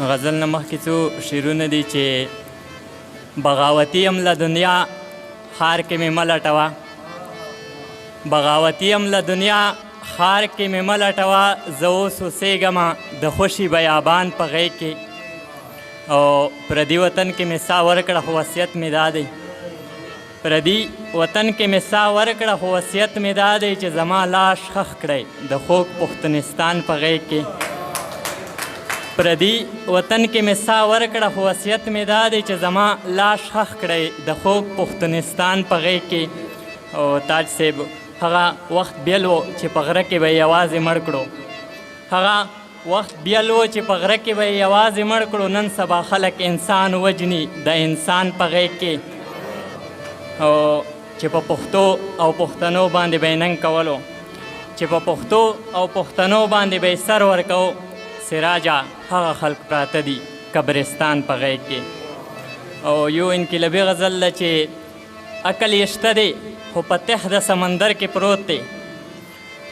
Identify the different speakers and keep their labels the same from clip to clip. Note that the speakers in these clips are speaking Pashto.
Speaker 1: غزل نه مخکې څو شعرونه دي چې بغاوتي یم له دنیا ښار کې مې مه لټوه، بغاوتي یم له دنیا ښار کې مې مه لټوه، زه اوس اوسېږمه د خوشي بیابان په غیږ کې، او پردي وطن کې مې ساه ورکړه خو وصیت مې دا دی، پردي وطن کې مې ساه ورکړه خو وصیت مې دا دی چې زما لاش ښخ کړئ د خوږ پښتونستان په غیږ کې. پردي وطن کې مې ساه ورکړه خو وصیت مې دا دی چې زما لاش ښخ کړئ د خوږ پښتونستان په غیږ کې. او تاج صاحب هغه وخت بیل و چې په غره کې به یې یوازې مړ کړو، هغه وخت بیل و چې په غره کې به یې یوازې مړ کړو، نن سبا خلک انسان وجني د انسان په غیږ کې. او چې په پښتو او پښتنو باندې به یې ننګ کولو، چې په پښتو او پښتنو باندې به یې سر ورکو، سراجه هغه خلک پراته دي قبرستان په غیږ کې. او یو انقلابي غزل ده چې عقل یې شته دی خو په تح د سمندر کې پروت دی،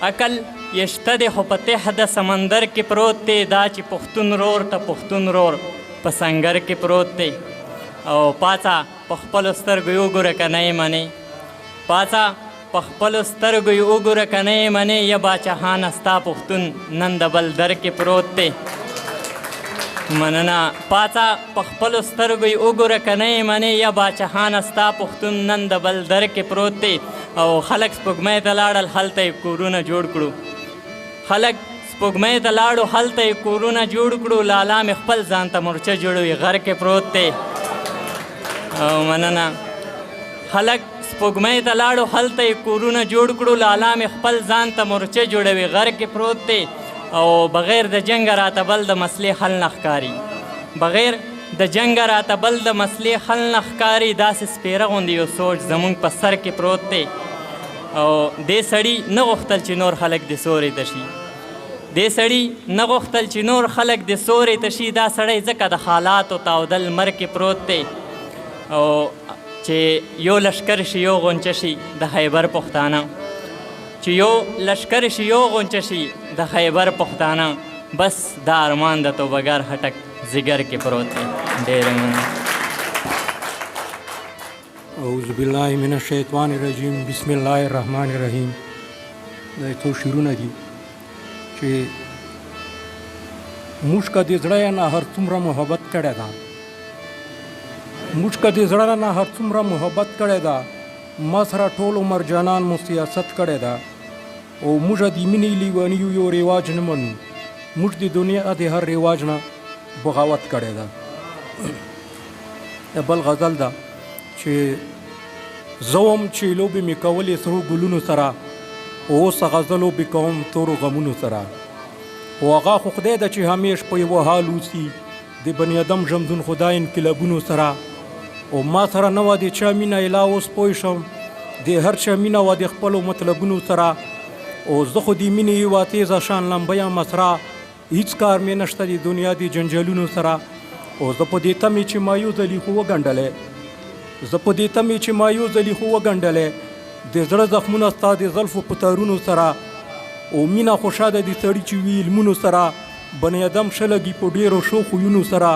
Speaker 1: عقل یې شته دی خو په تح د سمندر کې پروت دی، دا چې پښتون رور ته پښتون رور په سنګر کې پروت دی. او پاڅه په خپلو سترګو یې وګوره که نه یې منې، پاڅه په خپلو سترګو یې وګوره که نه یې منې، یا باچهانه ستا پښتون نن د بل در کې پروت دی. مننه. پاڅه په خپلو سترګو یې وګوره که نه یې منې، یا باچهانه ستا پښتون نن د بل در کې پروت دی. او خلک سپوږمۍ ته لاړل هلته یې کورونه جوړ کړو، خلک سپوږمۍ ته لاړو هلته یې کورونه جوړ کړو، لالا مې خپل ځان ته مورچه جوړوي غر کې پروت دی. او مننه. خلک سپوږمۍ ته لاړو هلته یې کورونه جوړ کړو، لالا مې خپل ځان ته مورچه جوړوي غر کې پروت دی. او بغیر د جنګه راته بل د مسلې حل نه ښکاري، بغیر د جنګه راته بل د مسلې حل نه ښکاري، داسې سپېره غوندې یو سوچ زموږ په سر کې پروت دی. او دې سړي نه غوښتل چې نور خلک د سوري ته شي، دې سړي نه غوښتل چې نور خلک د سوري ته شي، دا سړی ځکه د حالاتو تاودل مر کې پروت دی. او چې یو لشکر شي یو غونچه شي د خیبر پښتانه، چې یو لشکر شي یو غونچه شي د خیبر پښتانه، بس دا ارمان د توبهګر هټک ځیګر کې پروت دی. ډېره مننه.
Speaker 2: اعوذ بالله من الشیطان الرجیم، بسم الله الرحمن الرحیم. دا څو شعرونه دي چې موږ که د زړه نه هر څومره محبت کړې ده، موږ که د زړه نه هر څومره محبت کړې ده، ما سره ټول عمر جانان مو سیاست کړې ده. او موږ د مینې لیونیو یو رواج نه منو، موږ د دنیا د هر رواج نه بغاوت کړې ده. بل غزل ده چې زه وم چې لوبې مې کولې سرو ګلونو سره، اوس غزل لوبې کوم تورو غمونو سره. او هغه خو خدای ده چې همیش په یوه حال اوسي، د بني ادم ژمدون خدای انقلابونو سره. او ما سره نه وه د چا مینه اله اوس پوه شم، د هر چا مینه وه د خپلو مطلبونو سره. او زه خو د مینې یوه تیزه شان لمبه یم مسره، هیڅ کار مې نشته د دنیا د جنجالونو سره. او زه په دې تمې چې ما یو ځلي خو وګنډلی، زه په دې تمې چې ما یو ځلي خو وګنډلی، د زړه زخمونه ستا د زلفو په تارونو سره. او مینه خوشاده د سړي چې وي علمونو سره، بني ادم ښه لګي په ډېرو ښو خویونو سره.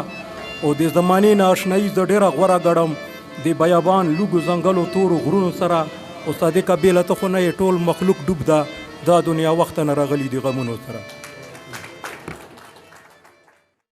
Speaker 2: او د زمانې نه اشنایي زه ډېره غوره ګڼم د بیابان لوږو ځنګلو تورو غرونو سره. او صادقه بېله ته خو نه یې ټول مخلوق ډوب ده، دا دنیا وخته نه راغلي د غمونو سره.